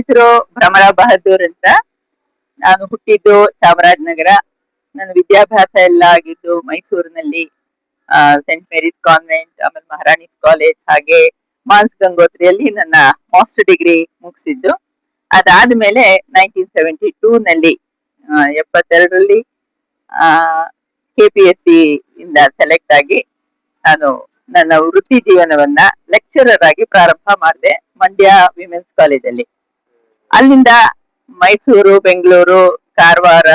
ಹೆಸರು ಭ್ರಮರ ಬಹದ್ದೂರ್ ಅಂತ. ನಾನು ಹುಟ್ಟಿದ್ದು ಚಾಮರಾಜನಗರ. ನನ್ನ ವಿದ್ಯಾಭ್ಯಾಸ ಎಲ್ಲ ಆಗಿದ್ದು ಮೈಸೂರಿನಲ್ಲಿ, ಸೆಂಟ್ ಮೇರಿಸ್ ಕಾನ್ವೆಂಟ್, ಆಮೇಲೆ ಮಹಾರಾಣೀಸ್ ಕಾಲೇಜ್, ಹಾಗೆ ಮಾನ್ಸ್ ಗಂಗೋತ್ರಿಯಲ್ಲಿ ನನ್ನ ಮಾಸ್ಟರ್ ಡಿಗ್ರಿ ಮುಗಿಸಿದ್ದು. ಅದಾದ್ಮೇಲೆ 1972 ನಲ್ಲಿ 72ರಲ್ಲಿ KPSC ಇಂದ ಸೆಲೆಕ್ಟ್ ಆಗಿ ನಾನು ನನ್ನ ವೃತ್ತಿ ಜೀವನವನ್ನ ಲೆಕ್ಚರರ್ ಆಗಿ ಪ್ರಾರಂಭ ಮಾಡಿದೆ ಮಂಡ್ಯ ವಿಮೆನ್ಸ್ ಕಾಲೇಜಲ್ಲಿ. ಅಲ್ಲಿಂದ ಮೈಸೂರು, ಬೆಂಗಳೂರು, ಕಾರವಾರ,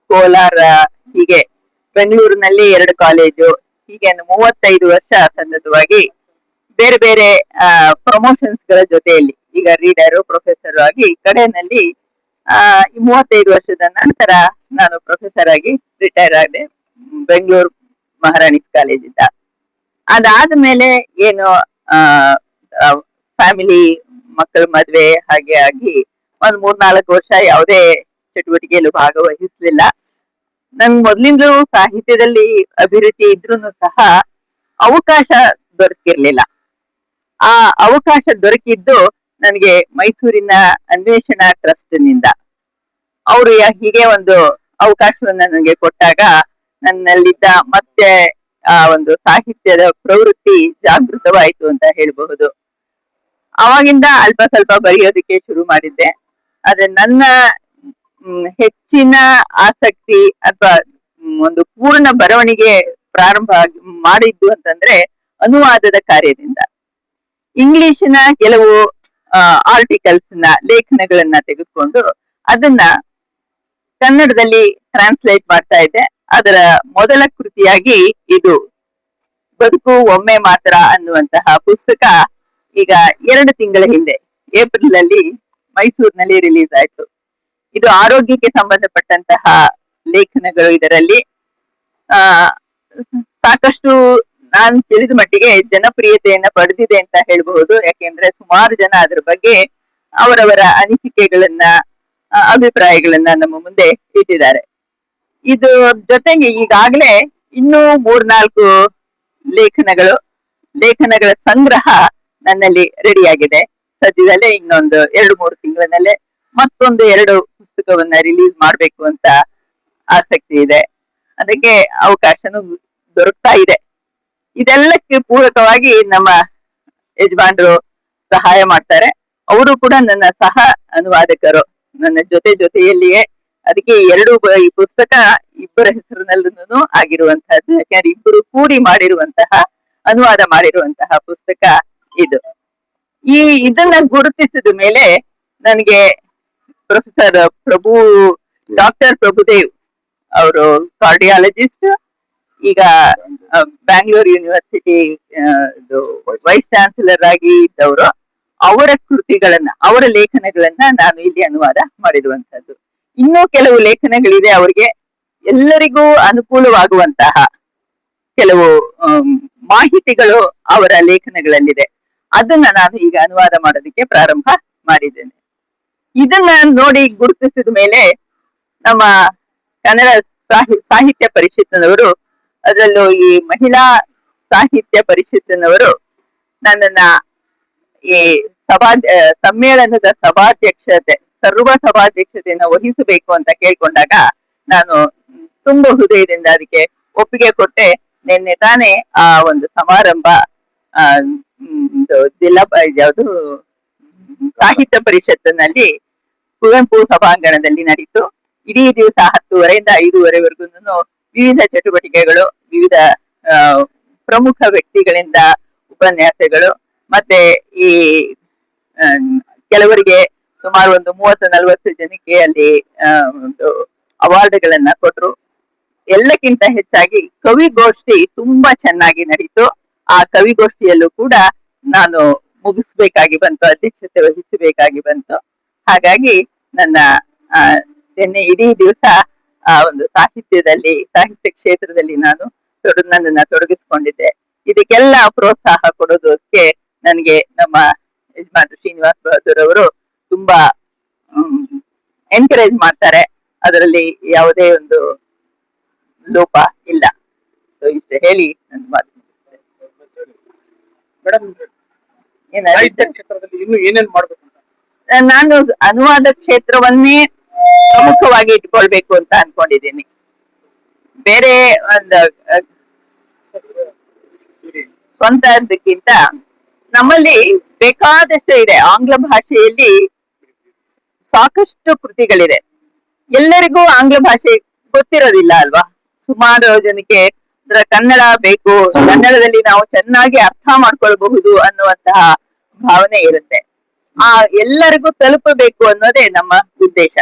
ಕೋಲಾರ, ಹೀಗೆ ಬೆಂಗಳೂರಿನಲ್ಲಿ 2 ಕಾಲೇಜು, ಹೀಗೆ 35 ವರ್ಷ ಸತತವಾಗಿ ಬೇರೆ ಬೇರೆ ಪ್ರಮೋಷನ್ಸ್ ಗಳ ಜೊತೆಯಲ್ಲಿ ಈಗ ರೀಡರು, ಪ್ರೊಫೆಸರ್ ಆಗಿ ಕಡೆನಲ್ಲಿ 35 ವರ್ಷದ ನಂತರ ನಾನು ಪ್ರೊಫೆಸರ್ ಆಗಿ ರಿಟೈರ್ ಆದೆ ಬೆಂಗಳೂರು ಮಹಾರಾಣೀಸ್ ಕಾಲೇಜಿಂದ. ಅದಾದ್ಮೇಲೆ ಏನು ಫ್ಯಾಮಿಲಿ, ಮಕ್ಕಳ ಮದ್ವೆ ಹಾಗೆ ಆಗಿ ಒಂದ್ 3-4 ವರ್ಷ ಯಾವುದೇ ಚಟುವಟಿಕೆಯಲ್ಲೂ ಭಾಗವಹಿಸ್ಲಿಲ್ಲ. ನನ್ ಮೊದ್ಲಿಂದಲೂ ಸಾಹಿತ್ಯದಲ್ಲಿ ಅಭಿರುಚಿ ಇದ್ರೂ ಸಹ ಅವಕಾಶ ದೊರಕಿರ್ಲಿಲ್ಲ. ಆ ಅವಕಾಶ ದೊರಕಿದ್ದು ನನಗೆ ಮೈಸೂರಿನ ಅನ್ವೇಷಣಾ ಟ್ರಸ್ಟ್ ನಿಂದ. ಅವರು ಹೀಗೆ ಒಂದು ಅವಕಾಶವನ್ನ ನನಗೆ ಕೊಟ್ಟಾಗ ನನ್ನಲ್ಲಿದ್ದ ಮತ್ತೆ ಆ ಒಂದು ಸಾಹಿತ್ಯದ ಪ್ರವೃತ್ತಿ ಜಾಗೃತವಾಯಿತು ಅಂತ ಹೇಳಬಹುದು. ಅವಾಗಿಂದ ಅಲ್ಪ ಸ್ವಲ್ಪ ಬರೆಯೋದಕ್ಕೆ ಶುರು ಮಾಡಿದ್ದೆ. ಆದ್ರೆ ನನ್ನ ಹೆಚ್ಚಿನ ಆಸಕ್ತಿ ಅಥವಾ ಒಂದು ಪೂರ್ಣ ಬರವಣಿಗೆ ಪ್ರಾರಂಭ ಮಾಡಿದ್ದು ಅಂತಂದ್ರೆ ಅನುವಾದದ ಕಾರ್ಯದಿಂದ. ಇಂಗ್ಲಿಶಿನ ಕೆಲವು ಆರ್ಟಿಕಲ್ಸ್ ಲೇಖನಗಳನ್ನ ತೆಗೆದುಕೊಂಡು ಅದನ್ನ ಕನ್ನಡದಲ್ಲಿ ಟ್ರಾನ್ಸ್ಲೇಟ್ ಮಾಡ್ತಾ ಇದ್ದೆ. ಅದರ ಮೊದಲ ಕೃತಿಯಾಗಿ ಇದು ಬದುಕು ಒಮ್ಮೆ ಮಾತ್ರ ಅನ್ನುವಂತಹ ಪುಸ್ತಕ ಈಗ 2 ತಿಂಗಳ ಹಿಂದೆ ಏಪ್ರಿಲ್ ಅಲ್ಲಿ ಮೈಸೂರಿನಲ್ಲಿ ರಿಲೀಸ್ ಆಯ್ತು. ಇದು ಆರೋಗ್ಯಕ್ಕೆ ಸಂಬಂಧಪಟ್ಟಂತಹ ಲೇಖನಗಳು. ಇದರಲ್ಲಿ ಸಾಕಷ್ಟು ನಾನು ತಿಳಿದ ಮಟ್ಟಿಗೆ ಜನಪ್ರಿಯತೆಯನ್ನ ಪಡೆದಿದೆ ಅಂತ ಹೇಳ್ಬಹುದು. ಯಾಕೆಂದ್ರೆ ಸುಮಾರು ಜನ ಅದರ ಬಗ್ಗೆ ಅವರವರ ಅನಿಸಿಕೆಗಳನ್ನ, ಅಭಿಪ್ರಾಯಗಳನ್ನ ನಮ್ಮ ಮುಂದೆ ಇಟ್ಟಿದ್ದಾರೆ. ಇದು ಜೊತೆಗೆ ಈಗಾಗಲೇ ಇನ್ನೂ 3-4 ಲೇಖನಗಳ ಸಂಗ್ರಹ ನನ್ನಲ್ಲಿ ರೆಡಿಯಾಗಿದೆ. ಸದ್ಯದಲ್ಲೇ ಇನ್ನೊಂದು 2-3 ತಿಂಗಳಿನಲ್ಲೇ ಮತ್ತೊಂದು 2 ಪುಸ್ತಕವನ್ನ ರಿಲೀಸ್ ಮಾಡ್ಬೇಕು ಅಂತ ಆಸಕ್ತಿ ಇದೆ. ಅದಕ್ಕೆ ಅವಕಾಶನೂ ದೊರಕ್ತಾ ಇದೆ. ಇದೆಲ್ಲಕ್ಕೆ ಪೂರಕವಾಗಿ ನಮ್ಮ ಯಜಮಾನರು ಸಹಾಯ ಮಾಡ್ತಾರೆ. ಅವರು ಕೂಡ ನನ್ನ ಸಹ ಅನುವಾದಕರು, ನನ್ನ ಜೊತೆಯಲ್ಲಿಯೇ. ಅದಕ್ಕೆ ಈ ಪುಸ್ತಕ ಇಬ್ಬರ ಹೆಸರಿನಲ್ಲೂ ಆಗಿರುವಂತಹದ್ದು. ಯಾಕಂದ್ರೆ ಇಬ್ಬರು ಕೂಡಿ ಮಾಡಿರುವಂತಹ, ಅನುವಾದ ಮಾಡಿರುವಂತಹ ಪುಸ್ತಕ ಇದು. ಇದನ್ನ ಗುರುತಿಸಿದ ಮೇಲೆ ನನಗೆ ಡಾಕ್ಟರ್ ಪ್ರಭುದೇವ್ ಅವರು ಕಾರ್ಡಿಯಾಲಜಿಸ್ಟ್, ಈಗ ಬ್ಯಾಂಗ್ಳೂರ್ ಯೂನಿವರ್ಸಿಟಿ ವೈಸ್ ಚಾನ್ಸಲರ್ ಆಗಿ ಇದ್ದವರು, ಅವರ ಲೇಖನಗಳನ್ನ ನಾನು ಇಲ್ಲಿ ಅನುವಾದ ಮಾಡಿರುವಂತಹದ್ದು. ಇನ್ನೂ ಕೆಲವು ಲೇಖನಗಳಿದೆ, ಅವರಿಗೆ ಎಲ್ಲರಿಗೂ ಅನುಕೂಲವಾಗುವಂತಹ ಕೆಲವು ಮಾಹಿತಿಗಳು ಅವರ ಲೇಖನಗಳಲ್ಲಿದೆ. ಅದನ್ನ ನಾನು ಈಗ ಅನುವಾದ ಮಾಡೋದಕ್ಕೆ ಪ್ರಾರಂಭ ಮಾಡಿದ್ದೇನೆ. ಇದನ್ನ ನೋಡಿ ಗುರುತಿಸಿದ ಮೇಲೆ ನಮ್ಮ ಕನ್ನಡ ಸಾಹಿತ್ಯ ಪರಿಷತ್ತಿನವರು, ಅದರಲ್ಲೂ ಈ ಮಹಿಳಾ ಸಾಹಿತ್ಯ ಪರಿಷತ್ತಿನವರು ನನ್ನನ್ನ ಈ ಸಮ್ಮೇಳನದ ಸರ್ವ ಸಭಾಧ್ಯಕ್ಷತೆಯನ್ನು ವಹಿಸಬೇಕು ಅಂತ ಕೇಳ್ಕೊಂಡಾಗ ನಾನು ತುಂಬ ಹೃದಯದಿಂದ ಅದಕ್ಕೆ ಒಪ್ಪಿಗೆ ಕೊಟ್ಟೆ. ನಿನ್ನೆ ತಾನೇ ಆ ಒಂದು ಸಮಾರಂಭ ಯಾವುದು ಸಾಹಿತ್ಯ ಪರಿಷತ್ತಿನಲ್ಲಿ ಕುವೆಂಪು ಸಭಾಂಗಣದಲ್ಲಿ ನಡೀತು. ಇಡೀ ದಿವಸ 10:30 ಇಂದ 5:30ವರೆಗೂ ವಿವಿಧ ಚಟುವಟಿಕೆಗಳು, ವಿವಿಧ ಪ್ರಮುಖ ವ್ಯಕ್ತಿಗಳಿಂದ ಉಪನ್ಯಾಸಗಳು, ಮತ್ತೆ ಈ ಕೆಲವರಿಗೆ ಸುಮಾರು ಒಂದು 30-40 ಜನಕ್ಕೆ ಅಲ್ಲಿ ಒಂದು ಅವಾರ್ಡ್ಗಳನ್ನ ಕೊಟ್ರು. ಎಲ್ಲಕ್ಕಿಂತ ಹೆಚ್ಚಾಗಿ ಕವಿಗೋಷ್ಠಿ ತುಂಬಾ ಚೆನ್ನಾಗಿ ನಡೀತು. ಆ ಕವಿಗೋಷ್ಠಿಯಲ್ಲೂ ಕೂಡ ನಾನು ಮುಗಿಸ್ಬೇಕಾಗಿ ಬಂತು, ಅಧ್ಯಕ್ಷತೆ ವಹಿಸಬೇಕಾಗಿ ಬಂತು. ಹಾಗಾಗಿ ನನ್ನ ನಿನ್ನೆ ಇಡೀ ದಿವಸ ಆ ಒಂದು ಸಾಹಿತ್ಯ ಕ್ಷೇತ್ರದಲ್ಲಿ ನಾನು ನನ್ನನ್ನ ತೊಡಗಿಸ್ಕೊಂಡಿದ್ದೆ. ಇದಕ್ಕೆಲ್ಲ ಪ್ರೋತ್ಸಾಹ ಕೊಡೋದಕ್ಕೆ ನನಗೆ ನಮ್ಮ ಯಜಮಾನ್ ಶ್ರೀನಿವಾಸ್ ಬಹದ್ದೂರ್ ಅವರು ತುಂಬಾ ಎನ್ಕರೇಜ್ ಮಾಡ್ತಾರೆ. ಅದರಲ್ಲಿ ಯಾವುದೇ ಒಂದು ಲೋಪ ಇಲ್ಲ. ಇಷ್ಟು ಹೇಳಿ ನನ್ನ ಮಾತು ಮೇಡಮ್, ಸಾಹಿತ್ಯ ಕ್ಷೇತ್ರದಲ್ಲಿ ಇನ್ನು ಏನೇನ್ ಮಾಡ್ಬೇಕು ಅಂತ? ನಾನು ಅನುವಾದ ಕ್ಷೇತ್ರವನ್ನೇ ಪ್ರಮುಖವಾಗಿ ಇಟ್ಕೊಳ್ಬೇಕು ಅಂತ ಅನ್ಕೊಂಡಿದ್ದೀನಿ. ಬೇರೆ ಒಂದು ಸ್ವಂತದಕ್ಕಿಂತ ನಮ್ಮಲ್ಲಿ ಬೇಕಾದಷ್ಟು ಇದೆ. ಆಂಗ್ಲ ಭಾಷೆಯಲ್ಲಿ ಸಾಕಷ್ಟು ಕೃತಿಗಳಿದೆ. ಎಲ್ಲರಿಗೂ ಆಂಗ್ಲ ಭಾಷೆ ಗೊತ್ತಿರೋದಿಲ್ಲ ಅಲ್ವಾ? ಸುಮಾರು ಜನಕ್ಕೆ ಕನ್ನಡ ಬೇಕು, ಕನ್ನಡದಲ್ಲಿ ನಾವು ಚೆನ್ನಾಗಿ ಅರ್ಥ ಮಾಡ್ಕೊಳ್ಬಹುದು ಅನ್ನುವಂತಹ ಭಾವನೆ ಇರುತ್ತೆ. ಆ ಎಲ್ಲರಿಗೂ ತಲುಪಬೇಕು ಅನ್ನೋದೇ ನಮ್ಮ ಉದ್ದೇಶ.